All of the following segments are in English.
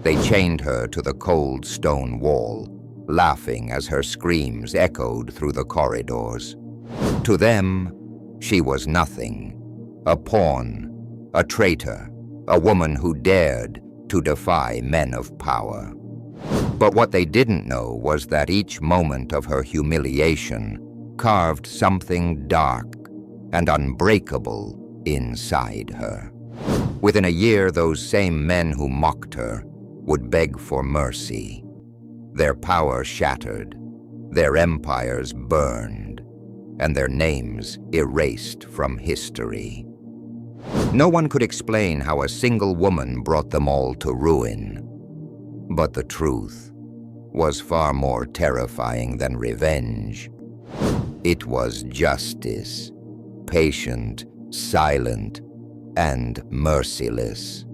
They chained her to the cold stone wall, laughing as her screams echoed through the corridors. To them, she was nothing, a pawn, a traitor, a woman who dared to defy men of power. But what they didn't know was that each moment of her humiliation carved something dark and unbreakable inside her. Within a year, those same men who mocked her would beg for mercy. Their power shattered, their empires burned, and their names erased from history. No one could explain how a single woman brought them all to ruin. But the truth was far more terrifying than revenge. It was justice, patient, silent, and merciless.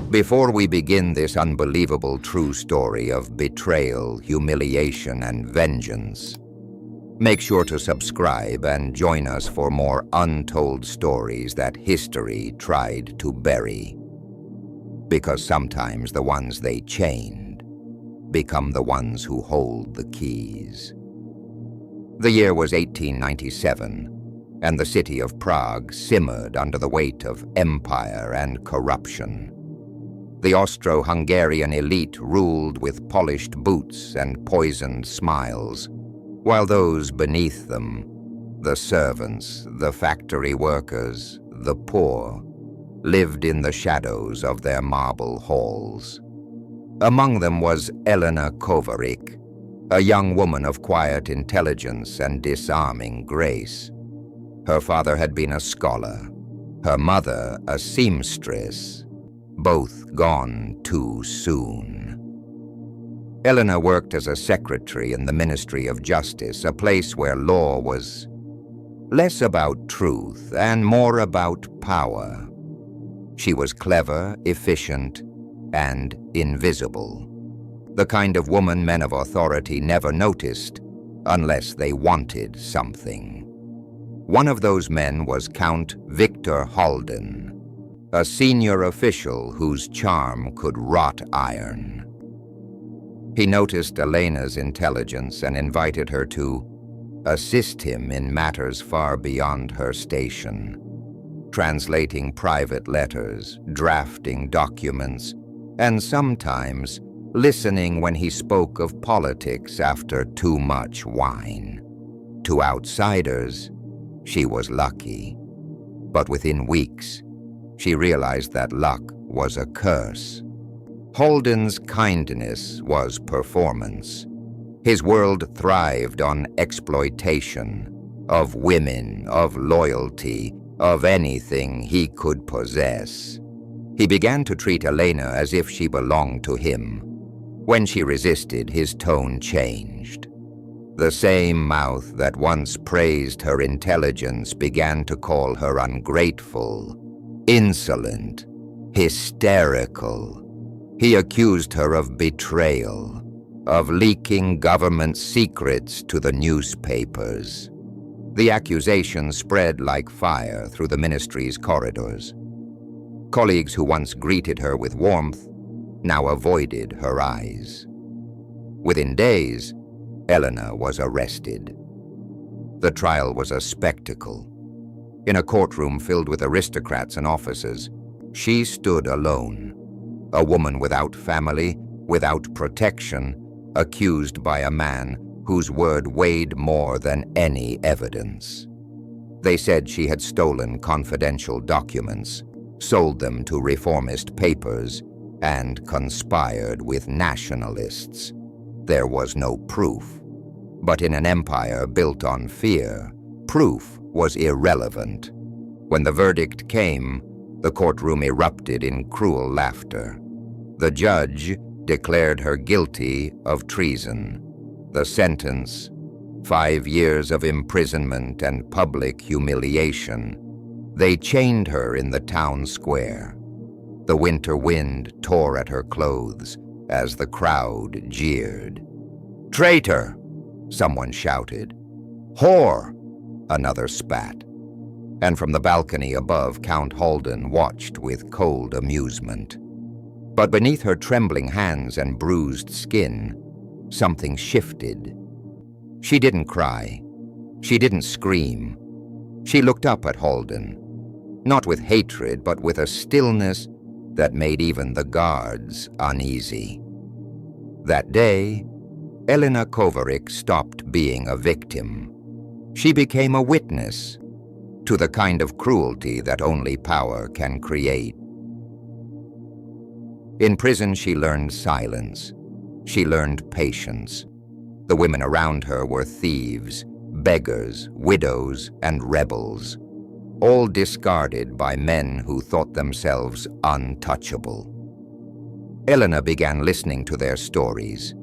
Before we begin this unbelievable true story of betrayal, humiliation, and vengeance, make sure to subscribe and join us for more untold stories that history tried to bury. Because sometimes the ones they chained become the ones who hold the keys. The year was 1897, and the city of Prague simmered under the weight of empire and corruption. The Austro-Hungarian elite ruled with polished boots and poisoned smiles, while those beneath them, the servants, the factory workers, the poor, lived in the shadows of their marble halls. Among them was Elena Kovarik, a young woman of quiet intelligence and disarming grace. Her father had been a scholar, her mother a seamstress, both gone too soon. Elena worked as a secretary in the Ministry of Justice, a place where law was less about truth and more about power. She was clever, efficient, and invisible. The kind of woman men of authority never noticed unless they wanted something. One of those men was Count Victor Halden, a senior official whose charm could rot iron. He noticed Elena's intelligence and invited her to assist him in matters far beyond her station, translating private letters, drafting documents, and sometimes listening when he spoke of politics after too much wine. To outsiders, she was lucky, but within weeks, she realized that luck was a curse. Halden's kindness was performance. His world thrived on exploitation of women, of loyalty, of anything he could possess. He began to treat Elena as if she belonged to him. When she resisted, his tone changed. The same mouth that once praised her intelligence began to call her ungrateful, insolent, hysterical. He accused her of betrayal, of leaking government secrets to the newspapers. The accusation spread like fire through the ministry's corridors. Colleagues who once greeted her with warmth now avoided her eyes. Within days, Elena was arrested. The trial was a spectacle. In a courtroom filled with aristocrats and officers, she stood alone, a woman without family, without protection, accused by a man whose word weighed more than any evidence. They said she had stolen confidential documents, sold them to reformist papers, and conspired with nationalists. There was no proof. But in an empire built on fear, proof was irrelevant. When the verdict came, the courtroom erupted in cruel laughter. The judge declared her guilty of treason. The sentence, 5 years of imprisonment and public humiliation. They chained her in the town square. The winter wind tore at her clothes as the crowd jeered. "Traitor!" someone shouted. "Whore!" another spat. And from the balcony above, Count Halden watched with cold amusement. But beneath her trembling hands and bruised skin, something shifted. She didn't cry. She didn't scream. She looked up at Holden, not with hatred, but with a stillness that made even the guards uneasy. That day, Elena Kovarik stopped being a victim. She became a witness to the kind of cruelty that only power can create. In prison, she learned silence. She learned patience. The women around her were thieves, beggars, widows, and rebels, all discarded by men who thought themselves untouchable. Elena began listening to their stories,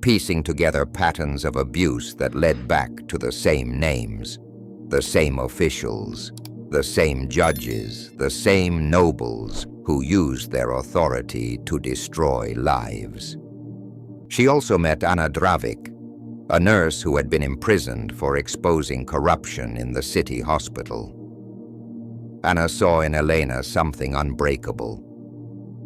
piecing together patterns of abuse that led back to the same names, the same officials, the same judges, the same nobles who used their authority to destroy lives. She also met Anna Dravik, a nurse who had been imprisoned for exposing corruption in the city hospital. Anna saw in Elena something unbreakable.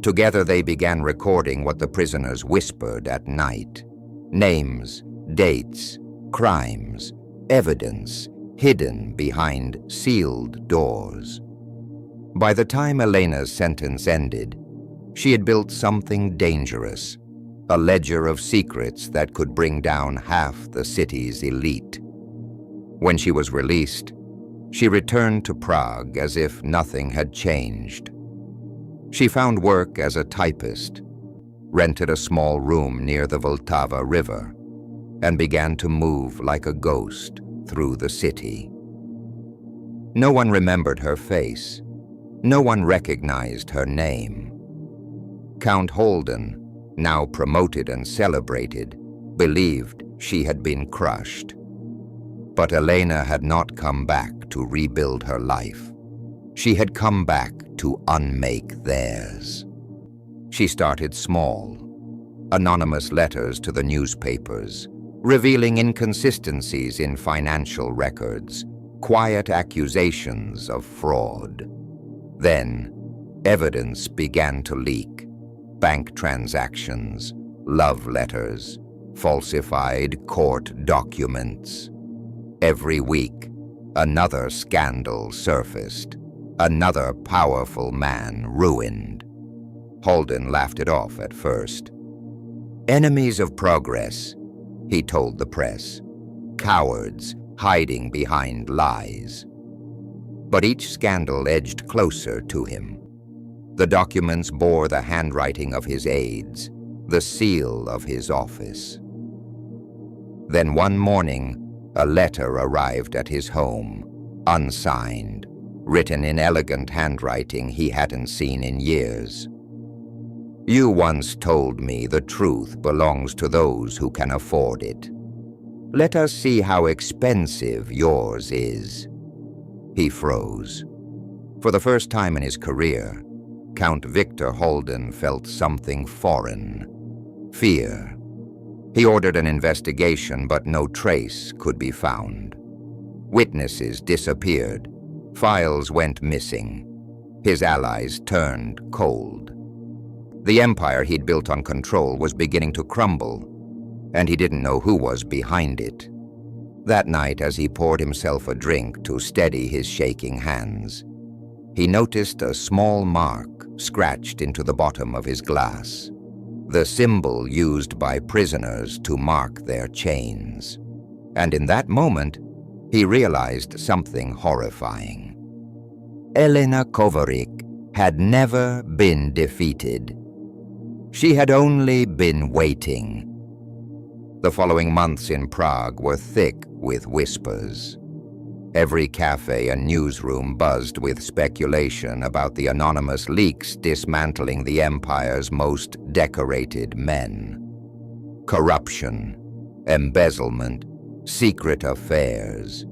Together they began recording what the prisoners whispered at night. Names, dates, crimes, evidence hidden behind sealed doors. By the time Elena's sentence ended, she had built something dangerous, a ledger of secrets that could bring down half the city's elite. When she was released, she returned to Prague as if nothing had changed. She found work as a typist, rented a small room near the Vltava River, and began to move like a ghost through the city. No one remembered her face. No one recognized her name. Count Holden, now promoted and celebrated, believed she had been crushed. But Elena had not come back to rebuild her life. She had come back to unmake theirs. She started small, anonymous letters to the newspapers, revealing inconsistencies in financial records, quiet accusations of fraud. Then, evidence began to leak. Bank transactions, love letters, falsified court documents. Every week, another scandal surfaced, another powerful man ruined. Holden laughed it off at first. Enemies of progress, he told the press. Cowards hiding behind lies. But each scandal edged closer to him. The documents bore the handwriting of his aides, the seal of his office. Then one morning, a letter arrived at his home, unsigned, written in elegant handwriting he hadn't seen in years. You once told me the truth belongs to those who can afford it. Let us see how expensive yours is. He froze. For the first time in his career, Count Victor Holden felt something foreign. Fear. He ordered an investigation, but no trace could be found. Witnesses disappeared. Files went missing. His allies turned cold. The empire he'd built on control was beginning to crumble, and he didn't know who was behind it. That night, as he poured himself a drink to steady his shaking hands, he noticed a small mark scratched into the bottom of his glass, the symbol used by prisoners to mark their chains. And in that moment, he realized something horrifying. Elena Kovarik had never been defeated. She had only been waiting. The following months in Prague were thick with whispers. Every cafe and newsroom buzzed with speculation about the anonymous leaks dismantling the empire's most decorated men. Corruption, embezzlement, secret affairs.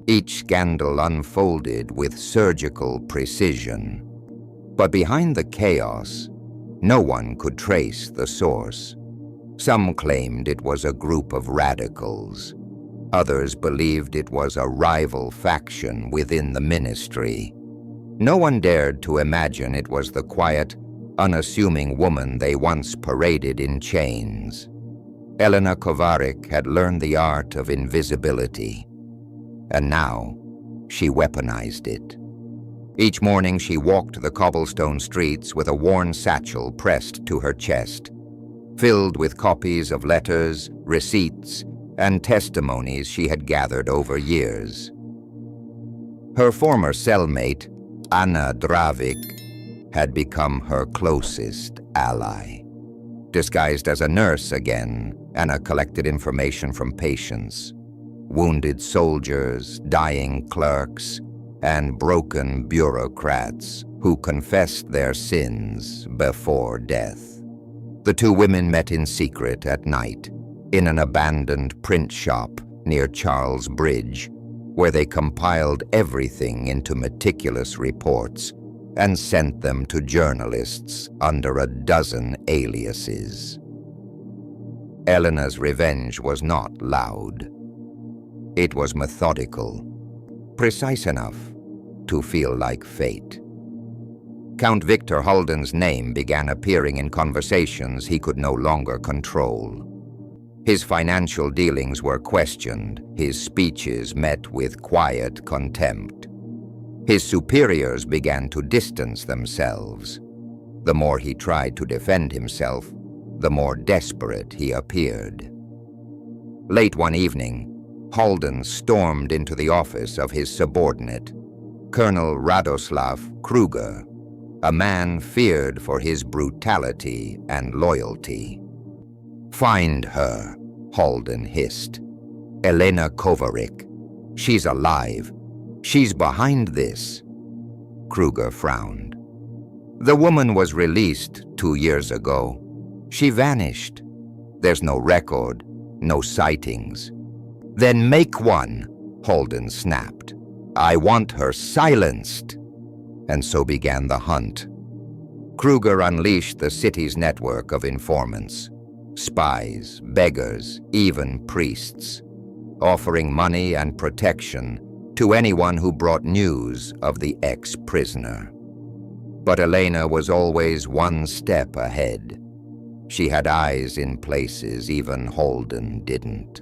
Each scandal unfolded with surgical precision. But behind the chaos, no one could trace the source. Some claimed it was a group of radicals. Others believed it was a rival faction within the ministry. No one dared to imagine it was the quiet, unassuming woman they once paraded in chains. Elena Kovarik had learned the art of invisibility, and now she weaponized it. Each morning she walked the cobblestone streets with a worn satchel pressed to her chest, filled with copies of letters, receipts, and testimonies she had gathered over years. Her former cellmate, Anna Dravik, had become her closest ally. Disguised as a nurse again, Anna collected information from patients, wounded soldiers, dying clerks, and broken bureaucrats who confessed their sins before death. The two women met in secret at night in an abandoned print shop near Charles Bridge, where they compiled everything into meticulous reports and sent them to journalists under a dozen aliases. Elena's revenge was not loud. It was methodical, precise enough to feel like fate. Count Victor Halden's name began appearing in conversations he could no longer control. His financial dealings were questioned, his speeches met with quiet contempt. His superiors began to distance themselves. The more he tried to defend himself, the more desperate he appeared. Late one evening, Halden stormed into the office of his subordinate, Colonel Radoslav Kruger, a man feared for his brutality and loyalty. "Find her," Halden hissed. "Elena Kovarik. She's alive. She's behind this." Kruger frowned. "The woman was released 2 years ago. She vanished. There's no record, no sightings." "Then make one," Halden snapped. "I want her silenced." And so began the hunt. Kruger unleashed the city's network of informants, spies, beggars, even priests, offering money and protection to anyone who brought news of the ex-prisoner. But Elena was always one step ahead. She had eyes in places even Halden didn't.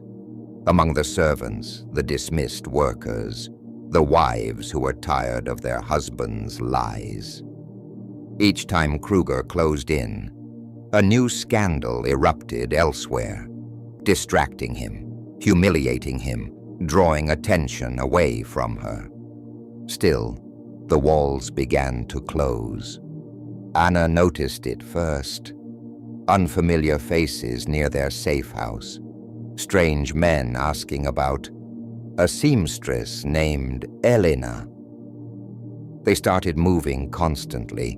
Among the servants, the dismissed workers, the wives who were tired of their husbands' lies. Each time Kruger closed in, a new scandal erupted elsewhere, distracting him, humiliating him, drawing attention away from her. Still, the walls began to close. Anna noticed it first. Unfamiliar faces near their safe house, strange men asking about a seamstress named Elena. They started moving constantly,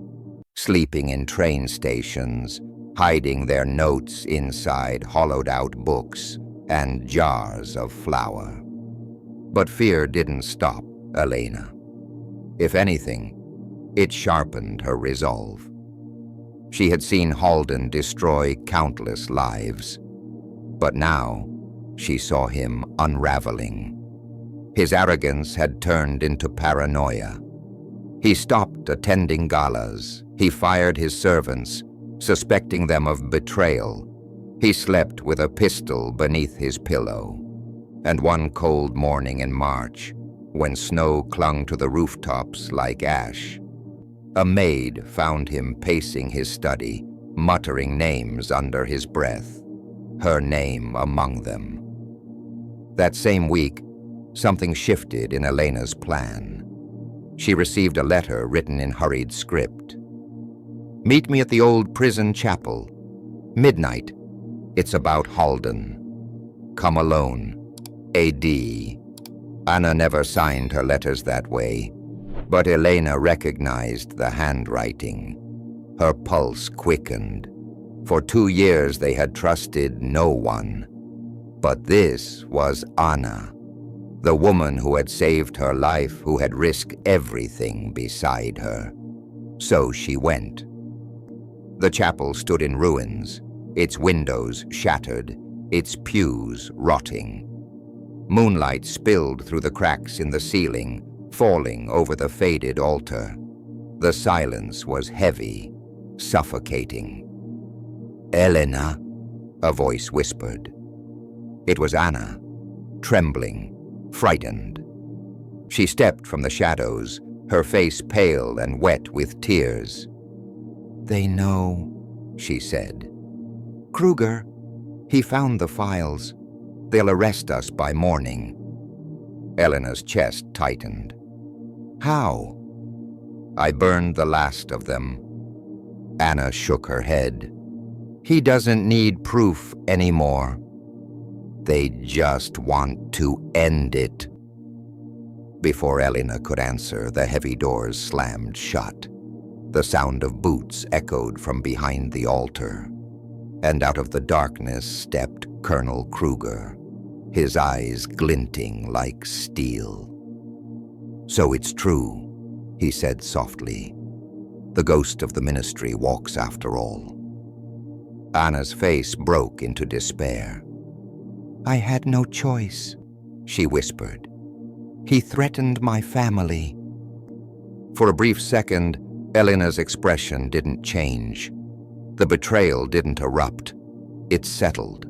sleeping in train stations, hiding their notes inside hollowed-out books and jars of flour. But fear didn't stop Elena. If anything, it sharpened her resolve. She had seen Halden destroy countless lives, but now she saw him unraveling. His arrogance had turned into paranoia. He stopped attending galas. He fired his servants, suspecting them of betrayal. He slept with a pistol beneath his pillow. And one cold morning in March, when snow clung to the rooftops like ash, a maid found him pacing his study, muttering names under his breath, her name among them. That same week, something shifted in Elena's plan. She received a letter written in hurried script. "Meet me at the old prison chapel. Midnight. It's about Halden. Come alone. A.D." Anna never signed her letters that way, but Elena recognized the handwriting. Her pulse quickened. For 2 years they had trusted no one. But this was Anna, the woman who had saved her life, who had risked everything beside her. So she went. The chapel stood in ruins, its windows shattered, its pews rotting. Moonlight spilled through the cracks in the ceiling, falling over the faded altar. The silence was heavy, suffocating. "Elena," a voice whispered. It was Anna, trembling, frightened. She stepped from the shadows, her face pale and wet with tears. "They know," she said. "Kruger, he found the files. They'll arrest us by morning." Elena's chest tightened. "How?" "I burned the last of them." Anna shook her head. "He doesn't need proof anymore. They just want to end it." Before Elena could answer, the heavy doors slammed shut. The sound of boots echoed from behind the altar, and out of the darkness stepped Colonel Kruger, his eyes glinting like steel. "So it's true," he said softly. "The ghost of the ministry walks after all." Anna's face broke into despair. "I had no choice," she whispered. "He threatened my family." For a brief second, Elena's expression didn't change. The betrayal didn't erupt. It settled.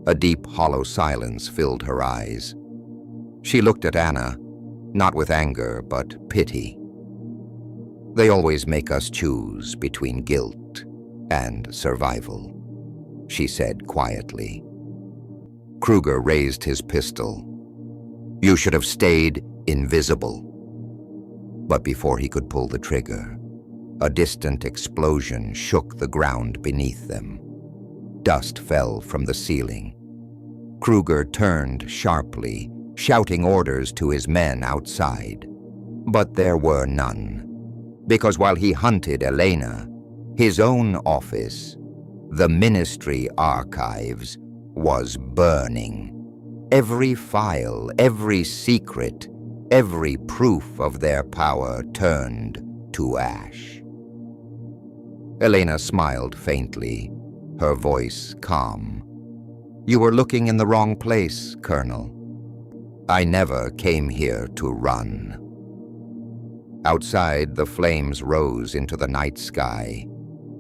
A deep, hollow silence filled her eyes. She looked at Anna, not with anger, but pity. "They always make us choose between guilt and survival," she said quietly. Kruger raised his pistol. "You should have stayed invisible." But before he could pull the trigger, a distant explosion shook the ground beneath them. Dust fell from the ceiling. Kruger turned sharply, shouting orders to his men outside. But there were none, because while he hunted Elena, his own office, the ministry archives, was burning. Every file, every secret, every proof of their power turned to ash. Elena smiled faintly, her voice calm. "You were looking in the wrong place, Colonel. I never came here to run." Outside, the flames rose into the night sky,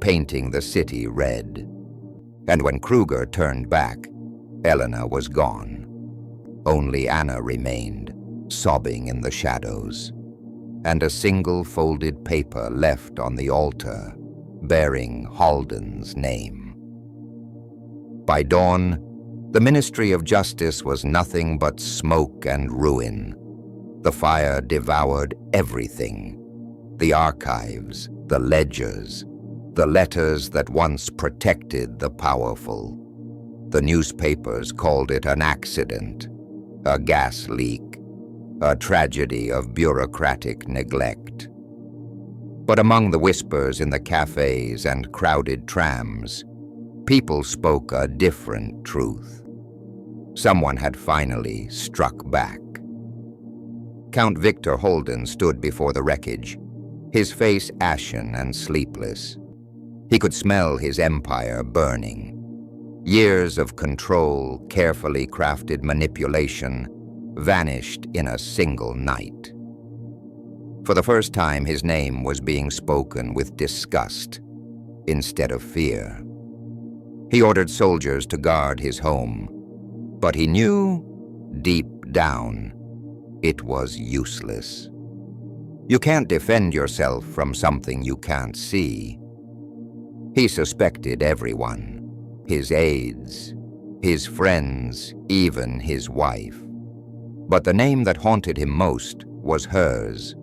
painting the city red. And when Kruger turned back, Elena was gone. Only Anna remained, sobbing in the shadows, and a single folded paper left on the altar, bearing Halden's name. By dawn, the Ministry of Justice was nothing but smoke and ruin. The fire devoured everything: the archives, the ledgers, the letters that once protected the powerful. The newspapers called it an accident, a gas leak, a tragedy of bureaucratic neglect. But among the whispers in the cafes and crowded trams, people spoke a different truth. Someone had finally struck back. Count Victor Halden stood before the wreckage, his face ashen and sleepless. He could smell his empire burning. Years of control, carefully crafted manipulation, vanished in a single night. For the first time, his name was being spoken with disgust instead of fear. He ordered soldiers to guard his home, but he knew, deep down, it was useless. You can't defend yourself from something you can't see. He suspected everyone, his aides, his friends, even his wife. But the name that haunted him most was hers,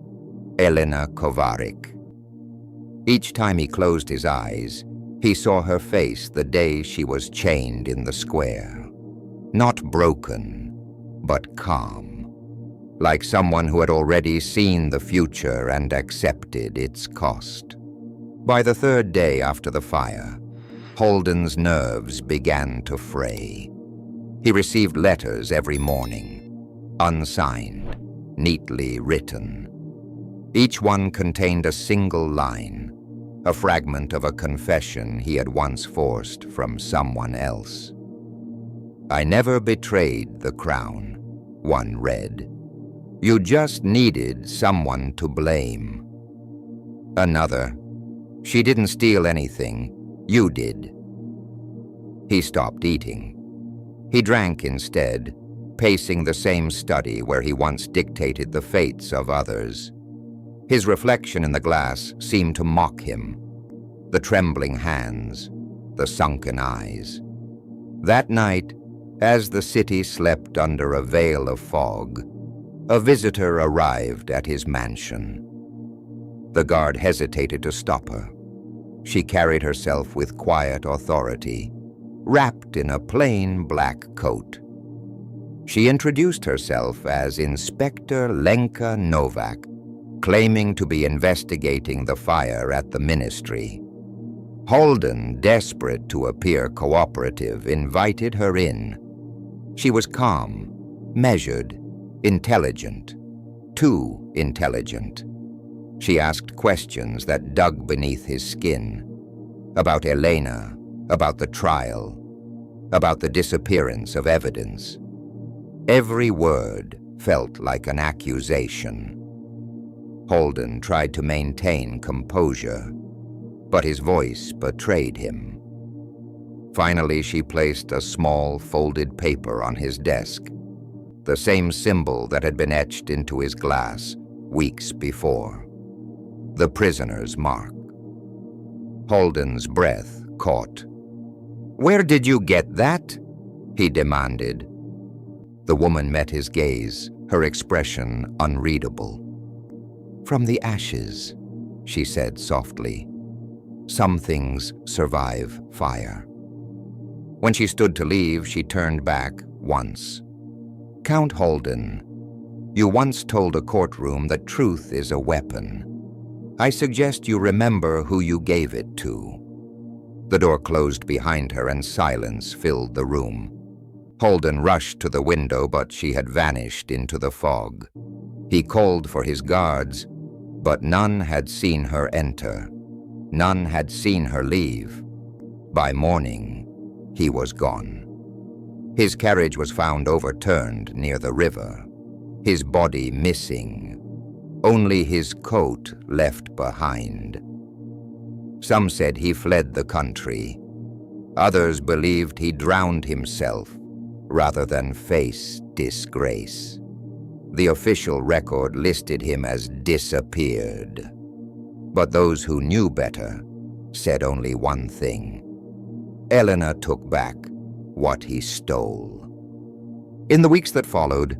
Elena Kovarik. Each time he closed his eyes, he saw her face the day she was chained in the square. Not broken, but calm, like someone who had already seen the future and accepted its cost. By the third day after the fire, Halden's nerves began to fray. He received letters every morning, unsigned, neatly written. Each one contained a single line, a fragment of a confession he had once forced from someone else. "I never betrayed the crown," one read. "You just needed someone to blame." Another, She didn't steal anything. You did." He stopped eating. He drank instead, pacing the same study where he once dictated the fates of others. His reflection in the glass seemed to mock him. The trembling hands, the sunken eyes. That night, as the city slept under a veil of fog, a visitor arrived at his mansion. The guard hesitated to stop her. She carried herself with quiet authority, wrapped in a plain black coat. She introduced herself as Inspector Lenka Novak, claiming to be investigating the fire at the ministry. Holden, desperate to appear cooperative, invited her in. She was calm, measured, intelligent. Too intelligent. She asked questions that dug beneath his skin. About Elena, about the trial, about the disappearance of evidence. Every word felt like an accusation. Holden tried to maintain composure, but his voice betrayed him. Finally, she placed a small folded paper on his desk, the same symbol that had been etched into his glass weeks before. The prisoner's mark. Holden's breath caught. "Where did you get that?" he demanded. The woman met his gaze, her expression unreadable. "From the ashes," she said softly. "Some things survive fire." When she stood to leave, she turned back once. "Count Holden, you once told a courtroom that truth is a weapon. I suggest you remember who you gave it to." The door closed behind her and silence filled the room. Holden rushed to the window, but she had vanished into the fog. He called for his guards, but none had seen her enter. None had seen her leave. By morning, he was gone. His carriage was found overturned near the river, his body missing, only his coat left behind. Some said he fled the country. Others believed he drowned himself rather than face disgrace. The official record listed him as disappeared. But those who knew better said only one thing. Elena took back what he stole. In the weeks that followed,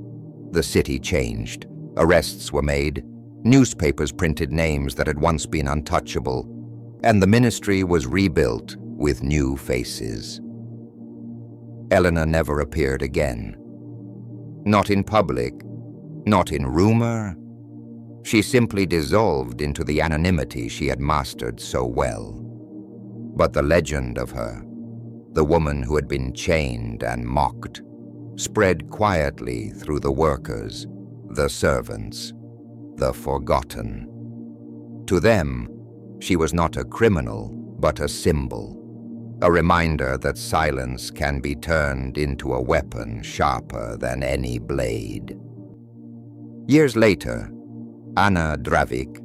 the city changed. Arrests were made, newspapers printed names that had once been untouchable, and the ministry was rebuilt with new faces. Elena never appeared again. Not in public, not in rumor. She simply dissolved into the anonymity she had mastered so well. But the legend of her, the woman who had been chained and mocked, spread quietly through the workers, the servants, the forgotten. To them, she was not a criminal, but a symbol, a reminder that silence can be turned into a weapon sharper than any blade. Years later, Anna Dravik,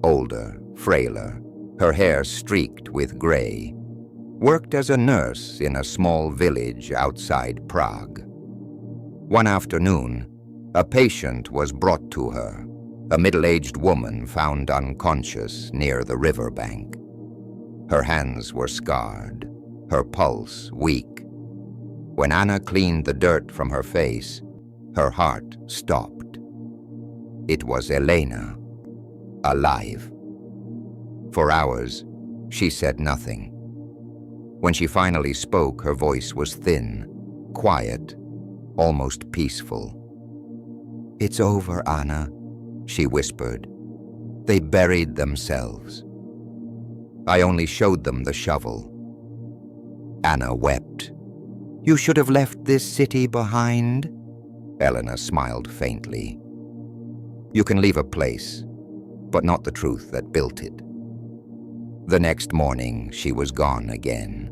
older, frailer, her hair streaked with gray, worked as a nurse in a small village outside Prague. One afternoon, a patient was brought to her, a middle-aged woman found unconscious near the riverbank. Her hands were scarred, her pulse weak. When Anna cleaned the dirt from her face, her heart stopped. It was Elena, alive. For hours, she said nothing. When she finally spoke, her voice was thin, quiet, almost peaceful. "It's over, Anna," she whispered. "They buried themselves. I only showed them the shovel." Anna wept. "You should have left this city behind." Elena smiled faintly. "You can leave a place, but not the truth that built it." The next morning, she was gone again.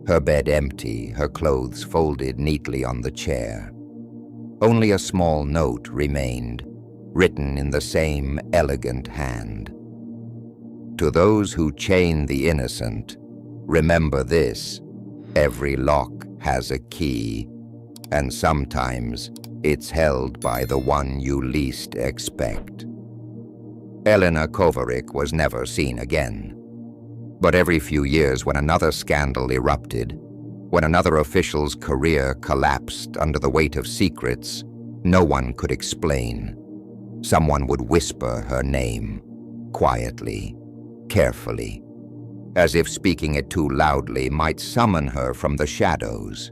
Her bed empty, her clothes folded neatly on the chair. Only a small note remained, written in the same elegant hand. To those who chain the innocent, remember this: every lock has a key, and sometimes it's held by the one you least expect. Elena Kovarik was never seen again. But every few years, when another scandal erupted, when another official's career collapsed under the weight of secrets no one could explain, someone would whisper her name, quietly, carefully, as if speaking it too loudly might summon her from the shadows.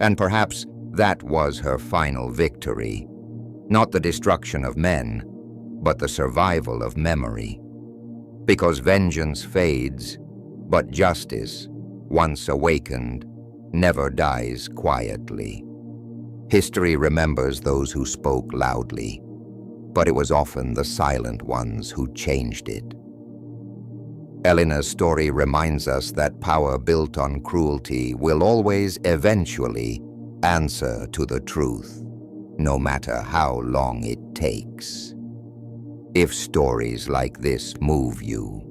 And perhaps that was her final victory, not the destruction of men, but the survival of memory. Because vengeance fades, but justice, once awakened, never dies quietly. History remembers those who spoke loudly, but it was often the silent ones who changed it. Elena's story reminds us that power built on cruelty will always eventually answer to the truth, no matter how long it takes. If stories like this move you,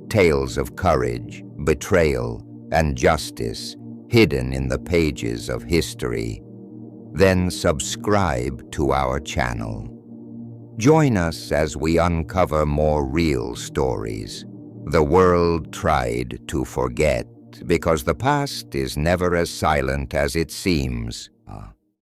tales of courage, betrayal, and justice hidden in the pages of history, then subscribe to our channel. Join us as we uncover more real stories the world tried to forget, because the past is never as silent as it seems.